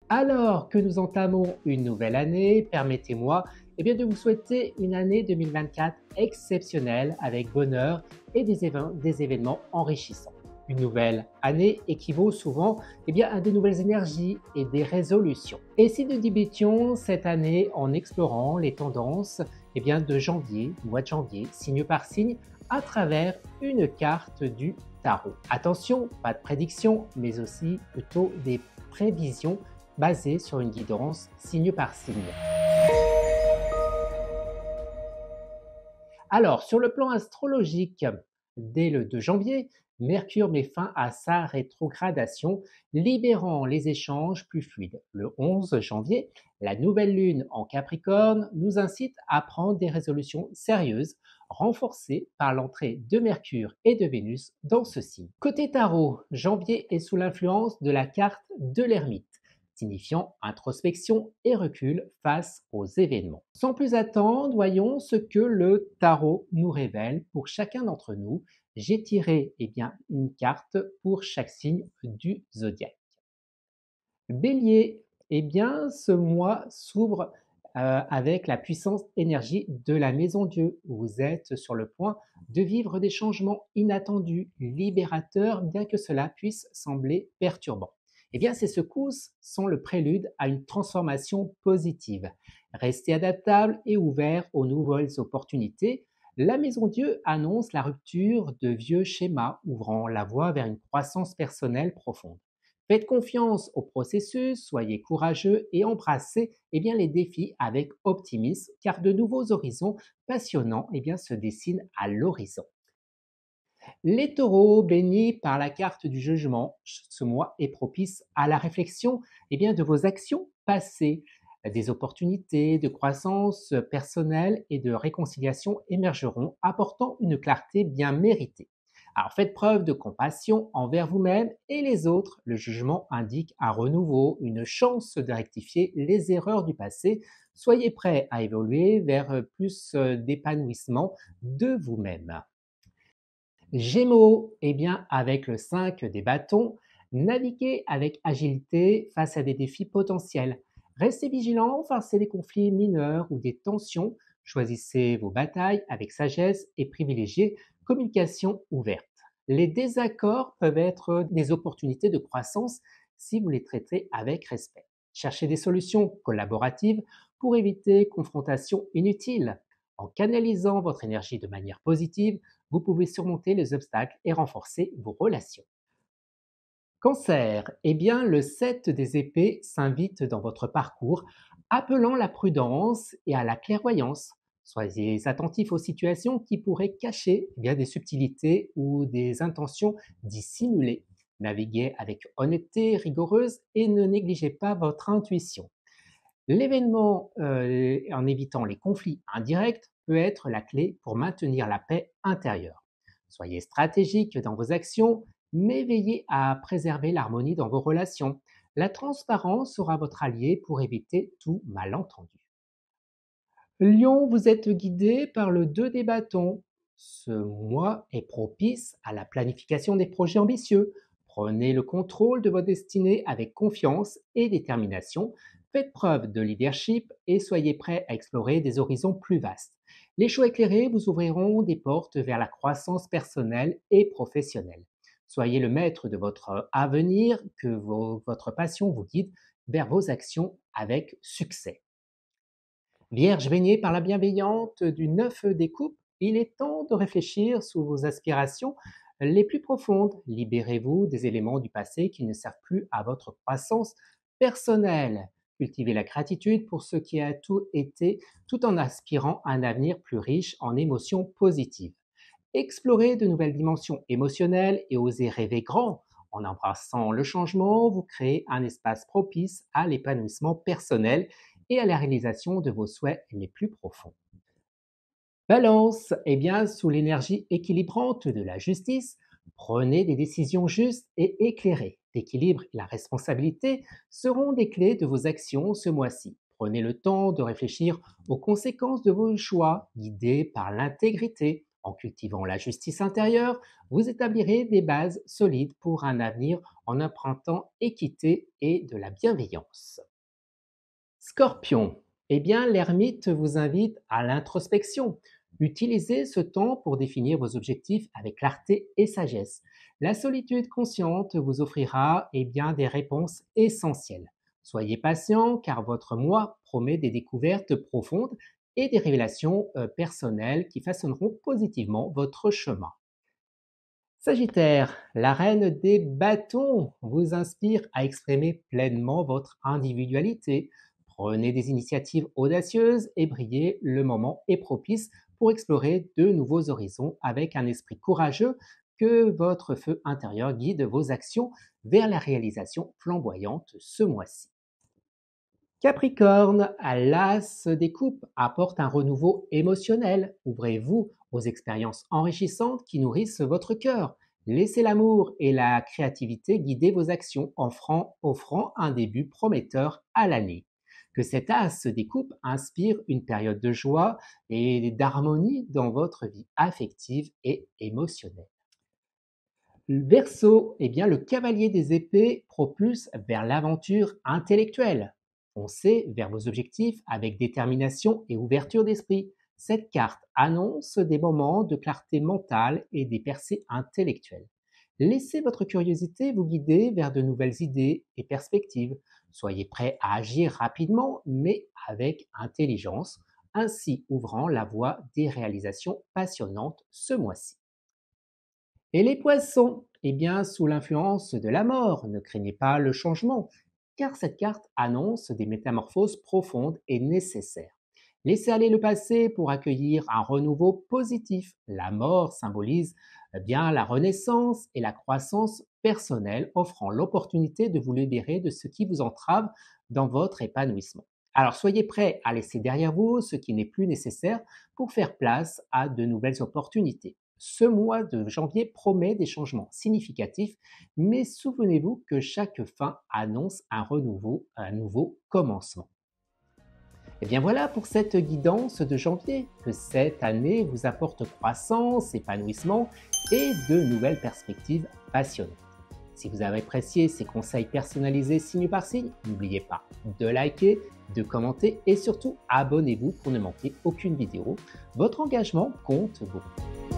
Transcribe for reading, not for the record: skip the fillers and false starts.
Alors que nous entamons une nouvelle année, permettez-moi de vous souhaiter une année 2024 exceptionnelle avec bonheur et des événements enrichissants. Une nouvelle année équivaut souvent à de nouvelles énergies et des résolutions. Et si nous débutions cette année en explorant les tendances de janvier, du mois de janvier, signe par signe, à travers une carte du tarot. Attention, pas de prédiction, mais aussi plutôt des prévisions basé sur une guidance signe par signe. Alors, sur le plan astrologique, dès le 2 janvier, Mercure met fin à sa rétrogradation, libérant les échanges plus fluides. Le 11 janvier, la nouvelle lune en Capricorne nous incite à prendre des résolutions sérieuses, renforcées par l'entrée de Mercure et de Vénus dans ce signe. Côté tarot, janvier est sous l'influence de la carte de l'ermite, signifiant introspection et recul face aux événements. Sans plus attendre, voyons ce que le tarot nous révèle pour chacun d'entre nous. J'ai tiré une carte pour chaque signe du zodiaque. Bélier, ce mois s'ouvre avec la puissance énergie de la Maison Dieu. Vous êtes sur le point de vivre des changements inattendus, libérateurs, bien que cela puisse sembler perturbant. Ces secousses sont le prélude à une transformation positive. Restez adaptable et ouvert aux nouvelles opportunités. La Maison Dieu annonce la rupture de vieux schémas, ouvrant la voie vers une croissance personnelle profonde. Faites confiance au processus, soyez courageux et embrassez les défis avec optimisme, car de nouveaux horizons passionnants se dessinent à l'horizon. Les taureaux, bénis par la carte du jugement, ce mois est propice à la réflexion de vos actions passées. Des opportunités de croissance personnelle et de réconciliation émergeront, apportant une clarté bien méritée. Alors faites preuve de compassion envers vous-même et les autres. Le jugement indique un renouveau, une chance de rectifier les erreurs du passé. Soyez prêts à évoluer vers plus d'épanouissement de vous-même. Gémeaux, avec le 5 des bâtons, naviguez avec agilité face à des défis potentiels. Restez vigilant face à des conflits mineurs ou des tensions. Choisissez vos batailles avec sagesse et privilégiez communication ouverte. Les désaccords peuvent être des opportunités de croissance si vous les traitez avec respect. Cherchez des solutions collaboratives pour éviter confrontations inutiles. En canalisant votre énergie de manière positive, vous pouvez surmonter les obstacles et renforcer vos relations. Cancer, le 7 des épées s'invite dans votre parcours, appelant la prudence et à la clairvoyance. Soyez attentifs aux situations qui pourraient cacher des subtilités ou des intentions dissimulées. Naviguez avec honnêteté rigoureuse et ne négligez pas votre intuition. L'événement, en évitant les conflits indirects, peut être la clé pour maintenir la paix intérieure. Soyez stratégique dans vos actions, mais veillez à préserver l'harmonie dans vos relations. La transparence sera votre allié pour éviter tout malentendu. Lion, vous êtes guidé par le 2 des bâtons. Ce mois est propice à la planification des projets ambitieux. Prenez le contrôle de votre destinée avec confiance et détermination. Faites preuve de leadership et soyez prêt à explorer des horizons plus vastes. Les choix éclairés vous ouvriront des portes vers la croissance personnelle et professionnelle. Soyez le maître de votre avenir, que votre passion vous guide vers vos actions avec succès. Vierge baignée par la bienveillante du 9 des coupes, il est temps de réfléchir sur vos aspirations les plus profondes. Libérez-vous des éléments du passé qui ne servent plus à votre croissance personnelle. Cultivez la gratitude pour ce qui a tout été, tout en aspirant à un avenir plus riche en émotions positives. Explorez de nouvelles dimensions émotionnelles et osez rêver grand. En embrassant le changement, vous créez un espace propice à l'épanouissement personnel et à la réalisation de vos souhaits les plus profonds. Balance, sous l'énergie équilibrante de la justice, prenez des décisions justes et éclairées. L'équilibre et la responsabilité seront des clés de vos actions ce mois-ci. Prenez le temps de réfléchir aux conséquences de vos choix, guidés par l'intégrité. En cultivant la justice intérieure, vous établirez des bases solides pour un avenir en empruntant équité et de la bienveillance. Scorpion, eh bien l'ermite vous invite à l'introspection. Utilisez ce temps pour définir vos objectifs avec clarté et sagesse. La solitude consciente vous offrira bien, des réponses essentielles. Soyez patient car votre moi promet des découvertes profondes et des révélations personnelles qui façonneront positivement votre chemin. Sagittaire, la reine des bâtons vous inspire à exprimer pleinement votre individualité. Prenez des initiatives audacieuses et brillez, le moment est propice pour explorer de nouveaux horizons avec un esprit courageux que votre feu intérieur guide vos actions vers la réalisation flamboyante ce mois-ci. Capricorne, à l'as des coupes, apporte un renouveau émotionnel. Ouvrez-vous aux expériences enrichissantes qui nourrissent votre cœur. Laissez l'amour et la créativité guider vos actions, offrant un début prometteur à l'année. Que cet as des coupes inspire une période de joie et d'harmonie dans votre vie affective et émotionnelle. Verseau, eh bien, le cavalier des épées propulse vers l'aventure intellectuelle. Foncez vers vos objectifs avec détermination et ouverture d'esprit. Cette carte annonce des moments de clarté mentale et des percées intellectuelles. Laissez votre curiosité vous guider vers de nouvelles idées et perspectives. Soyez prêt à agir rapidement, mais avec intelligence, ainsi ouvrant la voie des réalisations passionnantes ce mois-ci. Et les poissons, eh bien, sous l'influence de la mort, ne craignez pas le changement, car cette carte annonce des métamorphoses profondes et nécessaires. Laissez aller le passé pour accueillir un renouveau positif. La mort symbolise bien la renaissance et la croissance personnelle, offrant l'opportunité de vous libérer de ce qui vous entrave dans votre épanouissement. Alors soyez prêts à laisser derrière vous ce qui n'est plus nécessaire pour faire place à de nouvelles opportunités. Ce mois de janvier promet des changements significatifs, mais souvenez-vous que chaque fin annonce un renouveau, un nouveau commencement. Et bien voilà pour cette guidance de janvier. Que cette année vous apporte croissance, épanouissement et de nouvelles perspectives passionnantes. Si vous avez apprécié ces conseils personnalisés signe par signe, n'oubliez pas de liker, de commenter et surtout abonnez-vous pour ne manquer aucune vidéo. Votre engagement compte beaucoup.